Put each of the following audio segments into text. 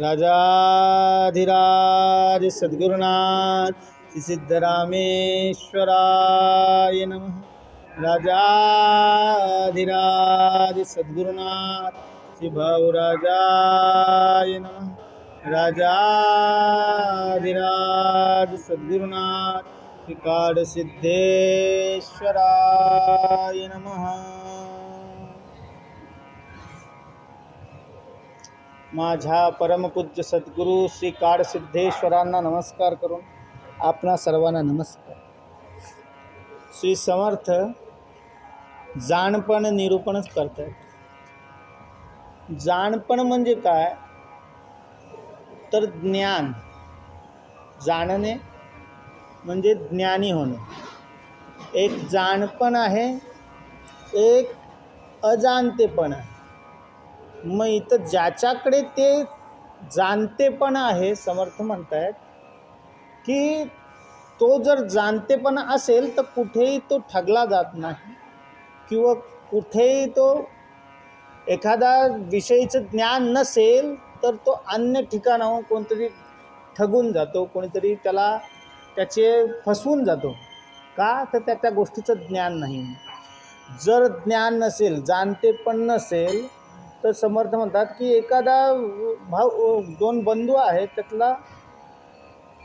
राजाधिराज सद्गुरुनाथ श्री सिद्धरामेश्वराय नमः। राजाधिराज सद्गुरुनाथ श्री भाऊराजाय नमः। राजाधिराज सद्गुरुनाथ श्री काडसिद्धेश्वराय नमः। माझ्या परमपूज्य सद्गुरू श्री काडसिद्धेश्वरांना नमस्कार करून आपणा सर्वांना नमस्कार। श्री समर्थ जाणपण निरूपणच करतात। जाणपण म्हणजे काय तर ज्ञान, जाणणे म्हणजे ज्ञानी होणे। एक जाणपण आहे, एक अजाणतेपण आहे। मग इथं ज्याच्याकडे ते जाणतेपण आहे, समर्थ म्हणतात की तो जर जाणतेपण असेल तर कुठेही तो ठगला जात नाही किंवा कुठेही तो एखादा विषयीचं ज्ञान नसेल तर तो अन्य ठिकाणाहून कोणतरी ठगून जातो, कोणीतरी त्याचे फसवून जातो। का तर त्या गोष्टीचं ज्ञान नाही। जर ज्ञान नसेल, जाणतेपण नसेल तर समर्थ म्हणतात की एखादा दोन बंधू आहेत, त्यातला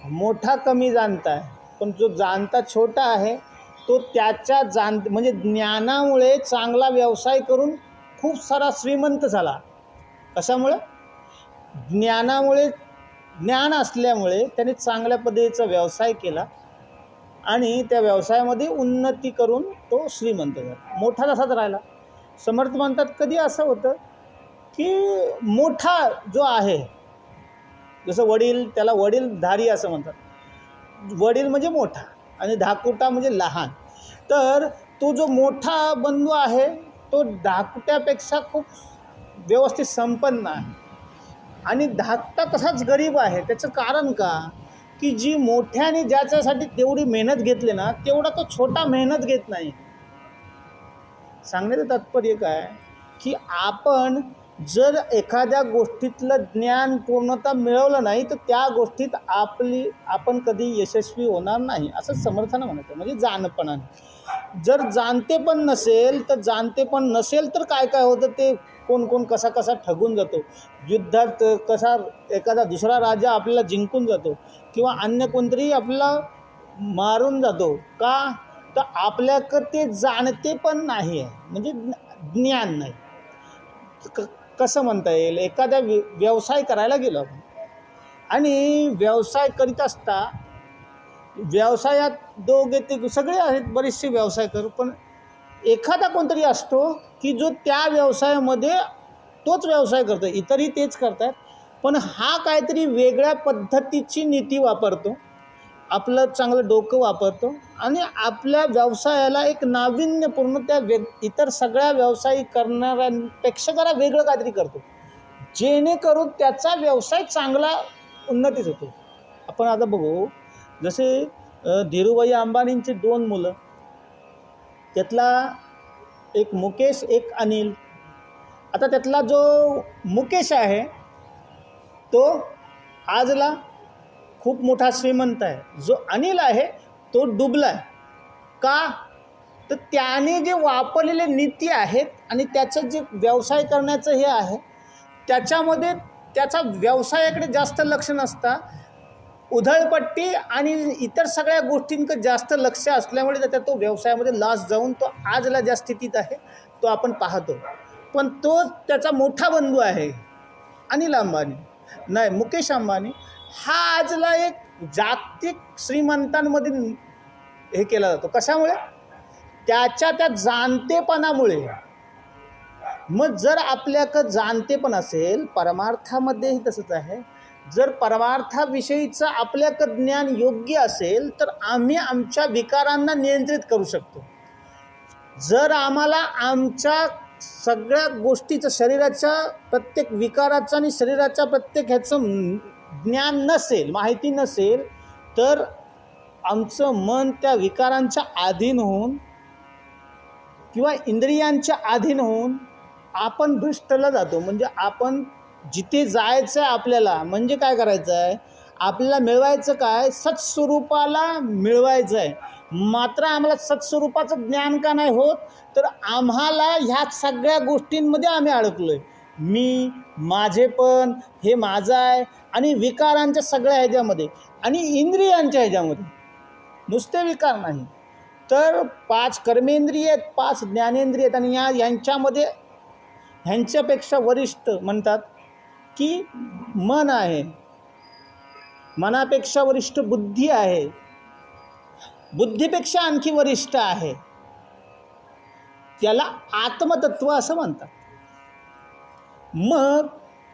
मोठा कमी जाणता आहे, पण जो जाणता छोटा आहे तो त्याच्या म्हणजे ज्ञानामुळे चांगला व्यवसाय करून खूप सारा श्रीमंत झाला। कशामुळे? ज्ञानामुळे। ज्ञान असल्यामुळे त्याने चांगल्या पद्धतीचा व्यवसाय केला आणि त्या व्यवसायामध्ये उन्नती करून तो श्रीमंत झाला, मोठा तसाच राहिला। समर्थ म्हणतात कधी असं होतं की मोठा जो आहे, जसं वडील, त्याला वडीलधारी असं म्हणतात। वडील म्हणजे मोठा आणि धाकुटा म्हणजे लहान। तर तो जो मोठा बंधू आहे तो धाकट्यापेक्षा खूप व्यवस्थित संपन्न आहे आणि धाकटा तसाच गरीब आहे। त्याचं कारण का की जी मोठ्याने ज्याच्यासाठी तेवढी मेहनत घेतली ना, तेवढा तो छोटा मेहनत घेत नाही। सांगण्याचं तात्पर्य काय की आपण जर एखाद्या गोष्टीतलं ज्ञान पूर्णतः मिळवलं नाही तर त्या गोष्टीत आपण कधी यशस्वी होणार नाही, असं समर्थानं म्हणायचं। म्हणजे जाणपणाने। जर जाणतेपण नसेल तर काय काय होतं ते कोण कसा ठगून जातो। युद्धात कसा एखादा दुसरा राजा आपल्याला जिंकून जातो किंवा अन्य कोणतरी आपल्याला मारून जातो। का तर आपल्याकडे ते जाणतेपण नाही आहे, म्हणजे ज्ञान नाही। कसं म्हणता येईल, एखाद्या व्यवसाय करायला गेलो आपण आणि व्यवसाय करीत असता व्यवसायात दोघे सगळे आहेत, बरेचसे व्यवसाय करू, पण एखादा कोणतरी असतो की जो त्या व्यवसायामध्ये तोच व्यवसाय करतो, इतरही तेच करतात, पण हा काहीतरी वेगळ्या पद्धतीची नीती वापरतो, आपलं चांगलं डोकं वापरतो आणि आपल्या व्यवसायाला एक नाविन्यपूर्ण त्या इतर सगळ्या व्यवसाय करणाऱ्यांपेक्षा जरा वेगळं काहीतरी करतो, जेणेकरून त्याचा व्यवसाय चांगला उन्नतीच होतो। आपण आता बघू, जसे धीरूभाई अंबानींची 2 मुलं, त्यातला एक मुकेश, एक अनिल। आता त्यातला जो मुकेश आहे तो आजला खूप मोठा श्रीमंत आहे, जो अनिल आहे तो डुबला आहे। का तर त्याने जे वापरलेले नीती आहेत आणि त्याचं जे व्यवसाय करण्याचं हे आहे त्याच्यामध्ये त्याचा व्यवसायाकडे जास्त लक्ष नसता उधळपट्टी आणि इतर सगळ्या गोष्टींकडे जास्त लक्ष असल्यामुळे तो व्यवसायामध्ये लॉस जाऊन तो आजला ज्या स्थितीत आहे तो आपण पाहतो। पण तो त्याचा मोठा बंधू आहे अनिल अंबानी, नाही मुकेश अंबानी, हा आजला एक जागतिक श्रीमंतांमध्ये हे केला जातो। कशामुळे? त्याच्या त्या जाणतेपणामुळे। मग जर आपल्याकडं जाणतेपण असेल, परमार्थामध्येही तसंच आहे, जर परमार्थाविषयीचं आपल्याकडं ज्ञान योग्य असेल तर आम्ही आमच्या विकारांना नियंत्रित करू शकतो। जर आम्हाला आमच्या सगळ्या गोष्टीचं, शरीराच्या प्रत्येक विकाराचं आणि शरीराच्या प्रत्येक ह्याचं ज्ञान नसेल, माहिती नसेल, तर आमचं मन त्या विकारांच्या अधीन होऊन किंवा इंद्रियांच्या अधीन होऊन आपण भ्रष्टला जातो। म्हणजे आपण जिथे जायचं आहे आपल्याला, म्हणजे काय करायचं आहे, आपल्याला मिळवायचं काय, सत्स्वरूपाला मिळवायचं आहे. मात्र आम्हाला सत्स्वरूपाचं ज्ञान का नाही होत, तर आम्हाला ह्या सगळ्या गोष्टींमध्ये आम्ही अडकलो आहे. मी, माझेपण, हे माझं आहे, आणि विकारांच्या सगळ्या ह्याच्यामध्ये आणि इंद्रियांच्या ह्याच्यामध्ये. नुसते विकार नाही तर 5 कर्मेंद्रिय आहेत, 5 ज्ञानेंद्रिय आहेत, आणि यांच्यामध्ये ह्यांच्यापेक्षा वरिष्ठ म्हणतात की मन आहे, मनापेक्षा वरिष्ठ बुद्धी आहे, बुद्धीपेक्षा आणखी वरिष्ठ आहे, त्याला आत्मतत्व असं म्हणतात. मग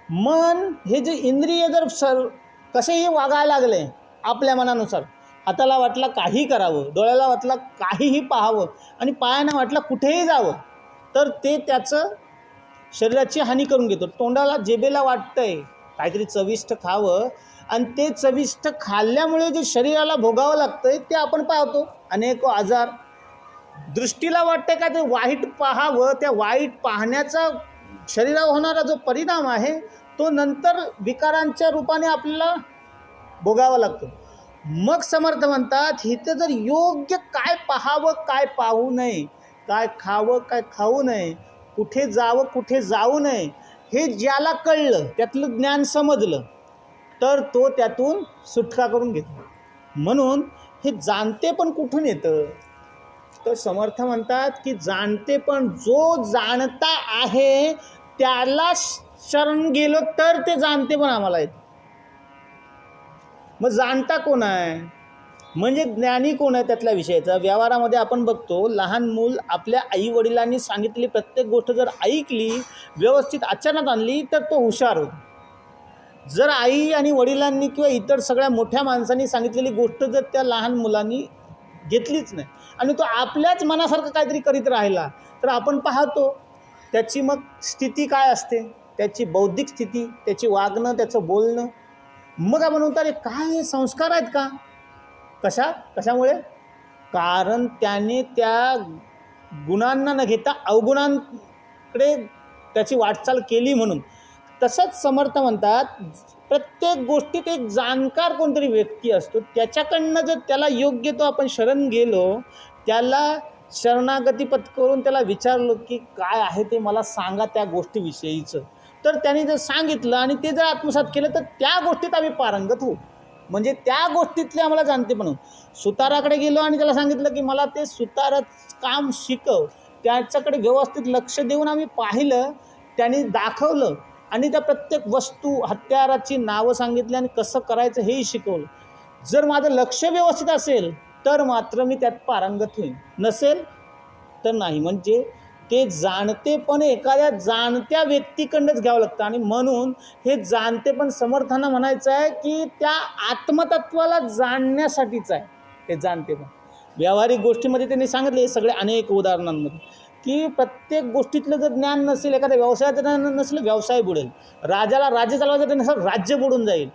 मन हे जे इंद्रिय जर कसेही वागायला लागले आपल्या मनानुसार, हाताला वाटलं काही करावं, डोळ्याला वाटलं काहीही पाहावं, आणि पायानं वाटलं कुठेही जावं, तर ते त्याचं शरीराची हानी करून घेतो. तोंडाला, जिभेला वाटतंय काहीतरी चविष्ट खावं, आणि ते चविष्ट खाल्ल्यामुळे जे शरीराला भोगावं लागतंय ते आपण पाहतो, अनेक आजार. दृष्टीला वाटतंय का ते वाईट पाहावं, त्या वाईट पाहण्याचा शरीरावर होणारा जो परिणाम आहे तो नंतर विकारांच्या रूपाने आपल्याला भोगावा लागतो. मग समर्थ म्हणतात, इथं जर योग्य काय पाहावं काय पाहू नये, काय खावं काय खाऊ नये, कुठे जावं कुठे जाऊ नये, हे ज्याला कळलं, त्यातलं ज्ञान समजलं, तर तो त्यातून सुटका करून घेतो. म्हणून हे जाणते पण कुठून येतं, तर समर्थ म्हणतात की जाणते पण जो जाणता आहे त्याला शरण गेलो तर ते जाणते पण आम्हाला येतं. मग जाणता कोण आहे, म्हणजे ज्ञानी कोण आहे त्यातल्या विषयाचा. व्यवहारामध्ये आपण बघतो, लहान मूल आपल्या आई वडिलांनी सांगितलेली प्रत्येक गोष्ट जर ऐकली, व्यवस्थित आचरणात आणली, तर तो हुशार होतो. जर आई आणि वडिलांनी किंवा इतर सगळ्या मोठ्या माणसांनी सांगितलेली गोष्ट जर त्या लहान मुलांनी घेतलीच नाही आणि तो आपल्याच मनासारखं काहीतरी करीत राहिला, तर आपण पाहतो त्याची मग स्थिती काय असते, त्याची बौद्धिक स्थिती, त्याची वागणं, त्याचं बोलणं. मग आपण म्हणतो, अरे काय हे संस्कार आहेत का, कशामुळे, कारण त्याने त्या गुणांना न घेता अवगुणांकडे त्याची वाटचाल केली म्हणून. तसंच समर्थ म्हणतात, प्रत्येक गोष्टीत एक जाणकार कोणतरी व्यक्ती असतो, त्याच्याकडनं जर त्याला योग्य तो आपण शरण गेलो, त्याला शरणागती पत्करून त्याला विचारलो की काय आहे ते मला सांगा त्या गोष्टीविषयीचं, तर त्याने जर सांगितलं आणि ते जर आत्मसात केलं, तर त्या गोष्टीत आम्ही पारंगत होऊ. म्हणजे त्या गोष्टीतले आम्हाला जाणते म्हणून. सुताराकडे गेलो आणि त्याला सांगितलं की मला ते सुताराचं काम शिकव, त्याच्याकडे व्यवस्थित लक्ष देऊन आम्ही पाहिलं, त्याने दाखवलं आणि त्या प्रत्येक वस्तू, हत्याराची नावं सांगितली आणि कसं करायचं हेही शिकवलं. जर माझं लक्ष व्यवस्थित असेल तर मात्र मी त्यात पारंगत होईन, नसेल तर नाही. म्हणजे ते जाणते पण एखाद्या जाणत्या व्यक्तीकडनंच घ्यावं लागतं. आणि म्हणून हे जाणते पण समर्थांना म्हणायचं आहे की त्या आत्मतत्वाला जाणण्यासाठीच आहे हे जाणते पण. व्यावहारिक गोष्टीमध्ये त्यांनी सांगितले सगळे अनेक उदाहरणांमध्ये की प्रत्येक गोष्टीतलं जर ज्ञान नसेल, एखाद्या व्यवसायाचं ज्ञान नसेल, व्यवसाय बुडेल. राजाला राज्य चालवायचं नसेल, राज्य बुडून जाईल.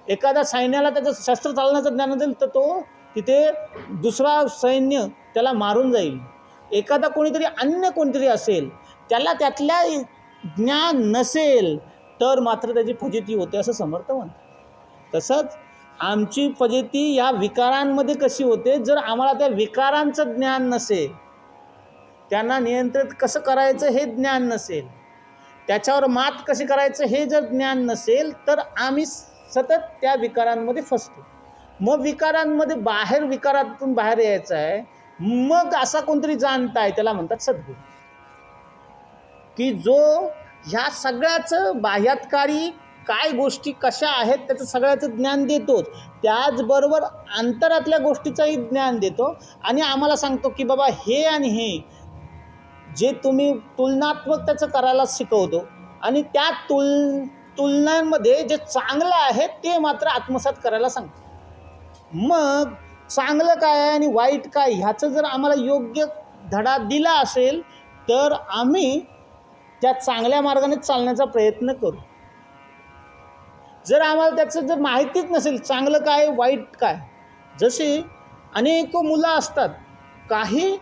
एखाद्या सैन्याला त्याचं शस्त्र चालवण्याचं ज्ञान नसेल, तर तो तिथे दुसरा सैन्य त्याला मारून जाईल. एखादा कोणीतरी अन्य कोणीतरी असेल, त्याला त्यातल्या ज्ञान नसेल, तर मात्र त्याची फजिती होते असं समर्थ म्हणतात. तसंच आमची फजिती या विकारांमध्ये कशी होते, जर आम्हाला त्या विकारांचं ज्ञान नसेल, त्यांना नियंत्रित कसं करायचं हे ज्ञान नसेल, त्याच्यावर मात कशी करायचं हे जर ज्ञान नसेल, तर आम्ही सतत त्या विकारांमध्ये फसतो. मग विकारांमध्ये विकारातून बाहेर यायचं आहे. मग असा कोणतरी जाणता आहे, त्याला म्हणतात सद्गुरू, की जो ह्या सगळ्याचं बाह्यातकारी काय गोष्टी कशा आहेत त्याचं सगळ्याचं ज्ञान देतो, त्याचबरोबर अंतरातल्या गोष्टीचंही ज्ञान देतो आणि आम्हाला सांगतो की बाबा हे आणि हे जे तुम्ही तुलनात्मक त्याचं करायला शिकवतो आणि त्या तुलनांमध्ये जे चांगलं आहे ते मात्र आत्मसात करायला सांगतो. मग चांगलं काय आहे आणि वाईट काय ह्याचं जर आम्हाला योग्य धडा दिला असेल, तर आम्ही त्या चांगल्या मार्गाने चालण्याचा प्रयत्न करू. जर आम्हाला त्याचं जर माहितीच नसेल चांगलं काय वाईट काय, जसे अनेक मुलं असतात, काही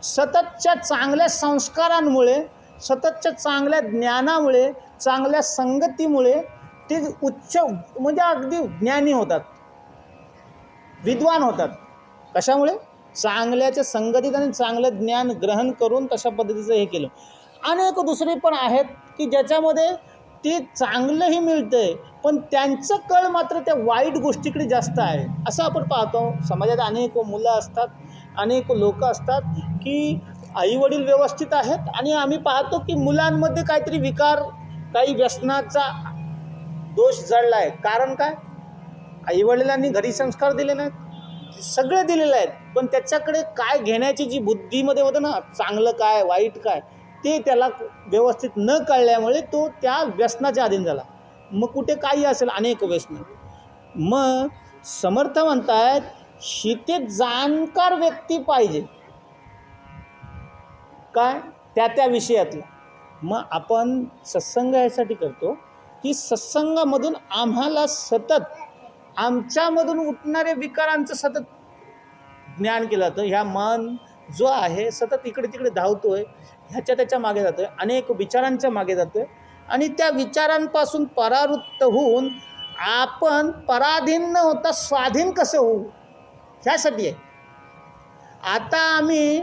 सततच्या चांगल्या संस्कारांमुळे, सततच्या चांगल्या ज्ञानामुळे चांगल्या संगतीमुळे ते उच्च म्हणजे अगदी ज्ञानी होतात, विद्वान होतात. कशामुळे? चांगल्याच्या संगतीत आणि चांगलं ज्ञान ग्रहण करून तशा पद्धतीचं हे केलं. अनेक दुसरे पण आहेत की ज्याच्यामध्ये ते चांगलंही मिळतं आहे, पण त्यांचं कल मात्र त्या वाईट गोष्टीकडे जास्त आहे. असं आपण पाहतो समाजात. अनेक मुलं असतात, अनेक लोक असतात की आईवडील व्यवस्थित आहेत आणि आम्ही पाहतो की मुलांमध्ये काहीतरी विकार, काही व्यसनाचा दोष जडला आहे. कारण काय? आईवडिलांनी घरी संस्कार दिले नाहीत, सगळे दिलेले आहेत, पण त्याच्याकडे काय घेण्याची जी बुद्धीमध्ये होतं ना, चांगलं काय वाईट काय ते त्याला व्यवस्थित न कळल्यामुळे तो त्या व्यसनाच्या अधीन झाला. मग कुठे काही असेल अनेक व्यसन. मग समर्थ म्हणतायत शिते जाणकार व्यक्ती पाहिजे, काय त्या विषयातला. मग आपण सत्संग यासाठी करतो की सत्संगामधून आम्हाला सतत आमच्यामधून उठणाऱ्या विकारांचं सतत ज्ञान केलं जातं. ह्या मन जो आहे सतत इकडे तिकडे धावतोय, ह्याच्या त्याच्या मागे जातोय, अनेक विचारांच्या मागे जातोय आणि त्या विचारांपासून परावृत्त होऊन आपण पराधीन न होता स्वाधीन कसं होऊ ह्यासाठी आहे. आता आम्ही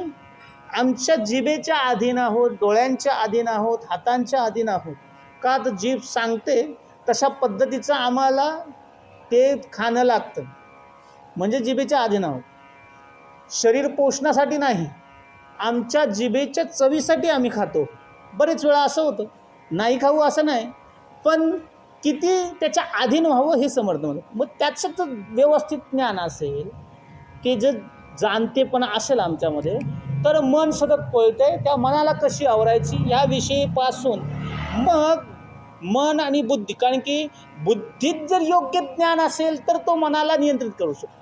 आमच्या जिभेच्या अधीन आहोत, डोळ्यांच्या अधीन आहोत, हातांच्या अधीन आहोत. का तर जीभ सांगते तशा पद्धतीचं आम्हाला ते खाणं लागतं, म्हणजे जिभेच्या अधीन आहोत. शरीर पोषणासाठी नाही, आमच्या जिभेच्या चवीसाठी आम्ही खातो. बरेच वेळा असं होतं, नाही खाऊ असं नाही, पण किती त्याच्या अधीन व्हावं हे समर्थ म्हणतं. मग त्याचं तर व्यवस्थित ज्ञान असेल की जे जाणतेपणा असेल आमच्यामध्ये, तर मन सतत पळतंय, त्या मनाला कशी आवरायची या विषयीपासून मग मन आणि बुद्धी. कारण की बुद्धीत जर योग्य ज्ञान असेल तर तो मनाला नियंत्रित करू शकतो.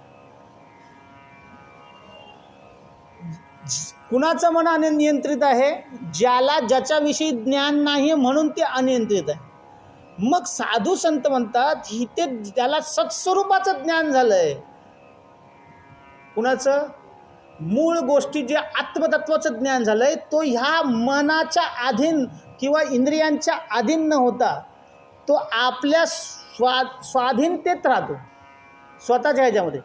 कुणाचं मन अनियंत्रित आहे? ज्याला ज्याच्याविषयी ज्ञान नाही म्हणून ते अनियंत्रित आहे. मग साधू संत म्हणतात इथे त्याला सत्स्वरूपाचं ज्ञान झालंय. कुणाचं? मूळ गोष्टी जे आत्मतत्वाचं ज्ञान झालंय, तो ह्या मनाच्या अधीन किंवा इंद्रियांच्या अधीन न होता तो आपल्या स्वाधीनतेत राहतो, स्वतःच्या ह्याच्यामध्ये.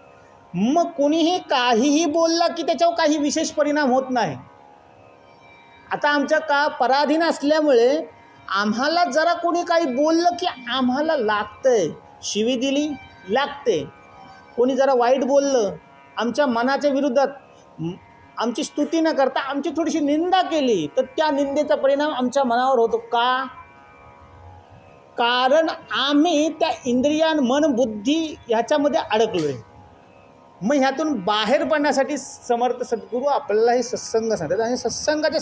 मग कोणीही काहीही बोलला की त्याच्यावर काही विशेष परिणाम होत नाही. आता आमच्या का पराधीन असल्यामुळे आम्हाला जरा कोणी काही बोललं की आम्हाला लागतंय, शिवी दिली लागते, कोणी जरा वाईट बोललं आमच्या मनाच्या विरुद्धात, आमची स्तुती न करता आमची थोडीशी निंदा केली तर त्या निंदेचा परिणाम आमच्या मनावर होतो. का? कारण आम्ही त्या इंद्रियां मन बुद्धी ह्याच्यामध्ये अडकलो आहे. मग ह्यातून बाहेर पडण्यासाठी समर्थ सद्गुरू आपल्याला हे सत्संग सांगतात. आणि सत्संगाचे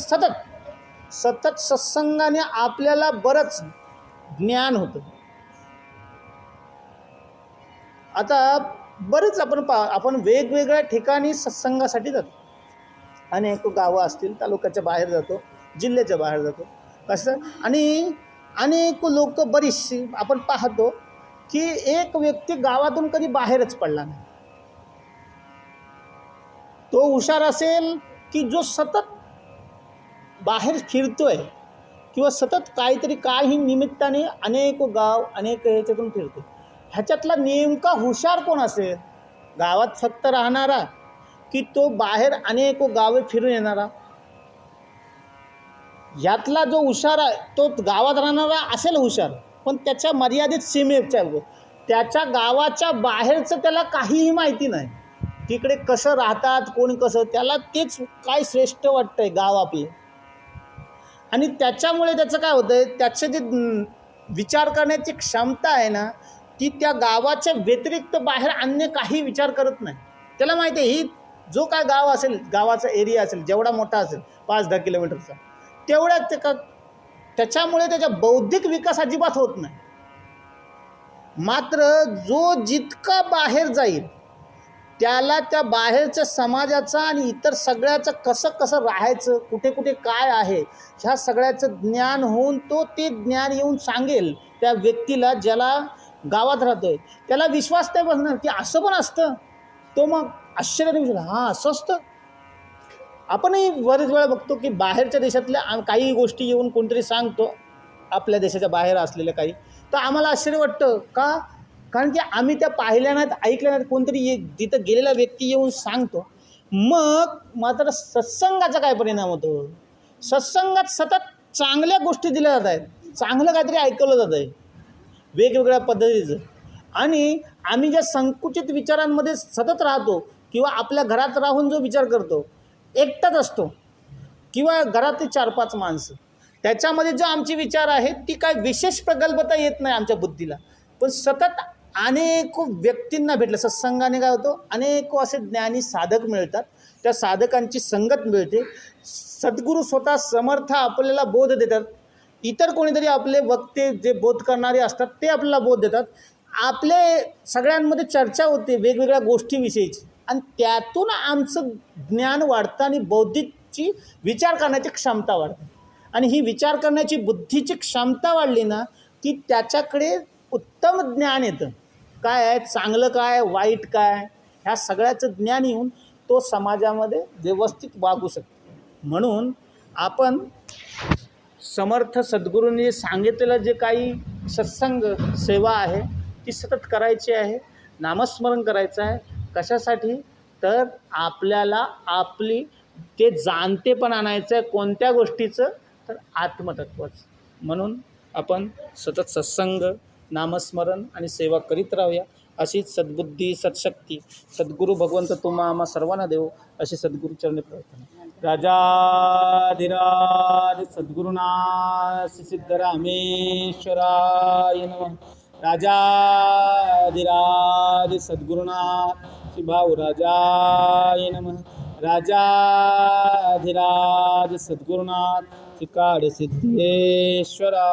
सतत सत्संगाने आपल्याला बरंच ज्ञान होतं. आता बरेच आपण वेगवेगळ्या ठिकाणी सत्संगासाठी जातो. अनेक गावं असतील, तालुक्याच्या बाहेर जातो, जिल्ह्याच्या बाहेर जातो. कसं? आणि अनेक लोक बरीचशी आपण पाहतो की एक व्यक्ती गावातून कधी बाहेरच पडला नाही. तो हुशार असेल की जो सतत बाहेर फिरतोय किंवा सतत काही निमित्ताने अनेक गाव अनेक ह्याच्यातून फिरतो. ह्याच्यातला नेमका हुशार कोण असेल? गावात फक्त राहणारा की तो बाहेर अनेक गावे फिरून येणारा? यातला जो हुशार आहे तो गावात राहणारा असेल हुशार, पण त्याच्या मर्यादित सीमेच्या, त्याच्या गावाच्या बाहेरचं त्याला काहीही माहिती नाही. तिकडे कसं राहतात, कोण कसं, त्याला तेच काय श्रेष्ठ वाटतंय गाव आपले. आणि त्याच्यामुळे त्याचं काय होतं आहे, त्याचं जे विचार करण्याची क्षमता आहे ना, ती त्या गावाच्या व्यतिरिक्त बाहेर अन्य काही विचार करत नाही. त्याला माहिती आहे ही जो काय गाव असेल, गावाचा एरिया असेल जेवढा मोठा असेल 5-10 किलोमीटरचा, तेवढ्याच त्याच्यामुळे त्याचा बौद्धिक विकास अजिबात होत नाही. मात्र जो जितका बाहेर जाईल त्याला त्या बाहेरच्या समाजाचा आणि इतर सगळ्याचं कसं राहायचं, कुठे कुठे काय आहे ह्या सगळ्याचं ज्ञान होऊन तो ते ज्ञान येऊन सांगेल त्या व्यक्तीला ज्याला गावात राहतोय. त्याला विश्वास नाही बसणार की असं पण असतं. तो मग आश्चर्याने विचार, हां असं असतं. आपणही बरेच वेळा बघतो की बाहेरच्या देशातल्या काही गोष्टी येऊन कोणतरी सांगतो आपल्या देशाच्या बाहेर असलेल्या काही, तर आम्हाला आश्चर्य वाटतं का? कारण की आम्ही त्या पाहिल्या नाहीत, ऐकल्या नाहीत. कोणतरी तिथं गेलेला व्यक्ती येऊन सांगतो. मग मात्र सत्संगाचा काय परिणाम होतो? सत्संगात सतत चांगल्या गोष्टी दिल्या जात आहेत, चांगलं काहीतरी ऐकवलं जात आहे वेगवेगळ्या पद्धतीचं. आणि आम्ही ज्या संकुचित विचारांमध्ये सतत राहतो किंवा आपल्या घरात राहून जो विचार करतो, एकटाच असतो किंवा घरातली 4-5 माणसं, त्याच्यामध्ये जो आमचे विचार आहेत ती काय विशेष प्रगल्भता येत नाही आमच्या बुद्धीला. पण सतत अनेक व्यक्तींना भेटलं सत्संगाने काय होतं, अनेक असे ज्ञानी साधक मिळतात, त्या साधकांची संगत मिळते. सद्गुरू स्वतः समर्थ आपल्याला बोध देतात. इतर कोणीतरी आपले वक्ते जे बोध करणारे असतात ते आपल्याला बोध देतात. आपले सगळ्यांमध्ये चर्चा होते वेगवेगळ्या गोष्टीविषयीची आणि त्यातून आमचं ज्ञान वाढतं आणि बौद्धिकची विचार करण्याची क्षमता वाढते. आणि ही विचार करण्याची बुद्धीची क्षमता वाढली ना की त्याच्याकडे उत्तम ज्ञान येतं. काय आहे चांगलं, काय वाईट, काय ह्या सगळ्याचं ज्ञान येऊन तो समाजामध्ये व्यवस्थित वागू शकतो. म्हणून आपण समर्थ सद्गुरूंनी सांगितलेलं जे काही सत्संग सेवा आहे ती सतत करायची आहे. नामस्मरण करायचं आहे. कशासाठी? तर आपल्याला आपली ते जाणते पण आणायचं आहे. कोणत्या गोष्टीचं? तर आत्मतत्वाचं. म्हणून आपण सतत सत्संग, नामस्मरण आणि सेवा करीत राहूया. अशीच सद्बुद्धी, सत्शक्ती सद्गुरू भगवंत तुम्हा आम्हा सर्वांना देव, अशी सद्गुरूचरणी प्रार्थना. राजाधिराज सद्गुरुनाथ सिद्धरामेश्वराय नमः. राजाधिराज सद्गुरुनाथ शिभाऊ राजाय नमः. राजाधिराज सद्गुरुनाथ श्रीकाड सिद्धेश्वरा.